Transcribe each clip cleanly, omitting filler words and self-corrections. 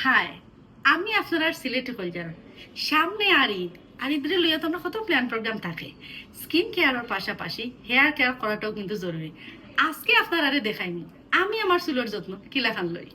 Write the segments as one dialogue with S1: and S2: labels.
S1: High, আমি আপনার সিলেটে কলজার সামনে আর ঈদ আর ঈদের লইয়া তো আমরা কত প্ল্যান প্রোগ্রাম থাকে। স্কিন কেয়ারের পাশাপাশি হেয়ার কেয়ার করাটাও কিন্তু জরুরি। আজকে আপনার আরে দেখাইনি আমি আমার চুলের যত্ন কিলাখান লই।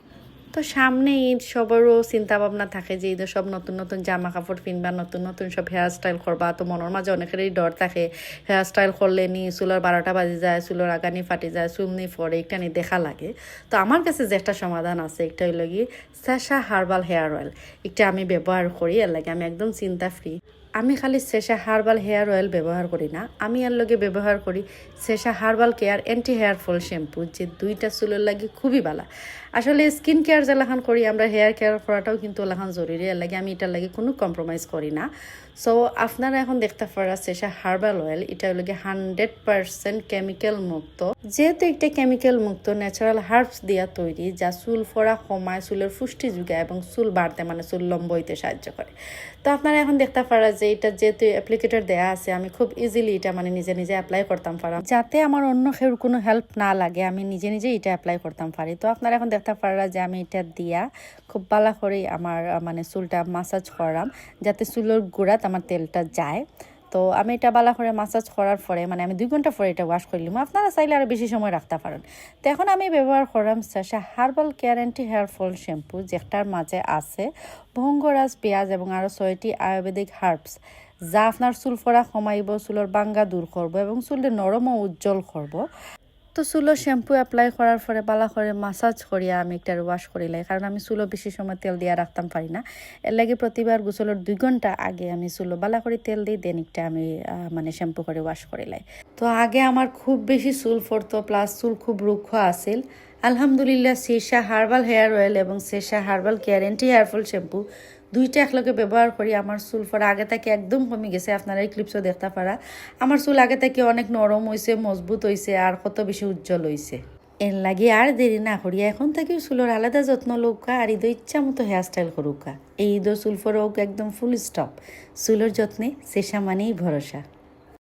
S2: তো সামনে ঈদ সবারও চিন্তা ভাবনা থাকে যে ঈদের সব নতুন নতুন জামা কাপড় কিনবা, নতুন নতুন সব হেয়ার স্টাইল করবা। তো মনের মাঝে অনেকেরই ডর থাকে হেয়ার স্টাইল করলে নি চুলের 12টা বাজে যায়, চুলের আগানি ফাটি যায়, চুল নি ফরে, একটা নি দেখা লাগে। তো আমার কাছে যে একটা সমাধান আছে, একটা হইল কি সেশা হার্বাল হেয়ার অয়েল। একটা আমি ব্যবহার করি, এর লাগে আমি একদম চিন্তা ফ্রি। আমি খালি সেশা হার্বাল হেয়ার অয়েল ব্যবহার করি না, আমি এর লগে ব্যবহার করি Sesa herbal care anti hair fall shampoo, যে দুইটা চুলের লাগে খুবই ভালো। আসলে স্কিন কেয়ার যেলাখান করি আমরা, হেয়ার কেয়ার করাটাও কিন্তু ওলাখান জরুরি, এর লাগে আমি এটার লাগে কোনো কম্প্রোমাইজ করি না। সো আপনারা এখন দেখতে পারা সেশা হার্বাল অয়েল, এটা লাগে 100% কেমিক্যাল মুক্ত। যেহেতু একটা কেমিক্যাল মুক্ত ন্যাচারাল হার্বস দিয়া তৈরি, যা চুল ফোড়া কমায়, চুলের পুষ্টি যোগায় এবং চুল বাড়তে মানে চুল লম্বা হইতে সাহায্য করে। তো আপনারা এখন দেখতে পারা যে এটা যেহেতু অ্যাপ্লিকেটর দেয়া আছে, আমি খুব ইজিলি এটা মানে নিজে নিজে অ্যাপ্লাই করতাম পারাম, যাতে আমার অন্য কেউ কোনো হেল্প না লাগে, আমি নিজে নিজে এটা অ্যাপ্লাই করতাম পারি। তো আপনারা এখন দেখতে পারা যে আমি এটা দিয়া খুব ভালো করে আমার মানে চুলটা মাসাজ করাম, যাতে চুলের গোড়াত আমার তেলটা যায়। তো আমি এটা ভালো করে মাসাজ করার পরে মানে আমি 2 ঘন্টা পরে এটা ওয়াশ করলাম। আপনারা চাইলে আরও বেশি সময় রাখতে পারেন। তো এখন আমি ব্যবহার করলাম Sesa herbal care anti hair fall shampoo, যেটার মাঝে আছে ভঙ্গরাজ, পেঁয়াজ এবং আরও 6টি আয়ুর্বেদিক হার্বস, যা আপনার চুল ফোড়া কমাইব, চুলের বাঙ্গা দূর করব এবং চুলটা নরম ও উজ্জ্বল করব। তো চুলো শ্যাম্পু অ্যাপ্লাই করার পরে বালা করে মাসাজ করিয়া আমি একটা ওয়াশ করিলাই, কারণ আমি চুলো বেশি সময় তেল দিয়া রাখতাম পারি না। এর লাগে প্রতিবার গোসলের 2 ঘন্টা আগে আমি চুলো বালা করে তেল দিই, দেন একটা আমি মানে শ্যাম্পু করে ওয়াশ করিলাই। তো আগে আমার খুব বেশি চুল ফরতো, প্লাস চুল খুব রুক্ষ আছিল। আলহামদুলিল্লাহ সেশা হার্বাল হেয়ার অয়েল এবং Sesa herbal care anti hair fall shampoo দুইটা একলগে ব্যবহার করি আমার চুল ফোড়া আগে থেকে একদম কমে গেছে। আপনারা এই ক্লিপসও দেখতে পারা আমার চুল আগে থেকে অনেক নরম হয়েছে, মজবুত হয়েছে আর কত বেশি উজ্জ্বল হয়েছে। এর লাগে আর দেরি না করিয়া এখন থেকে চুলের আলাদা যত্ন লৌকা আর ঈদ ইচ্ছা মতো হেয়ার স্টাইল করুকা। এই ঈদও চুল ফোড়া একদম ফুল স্টপ। চুলের যত্নে সেশা মানেই ভরসা।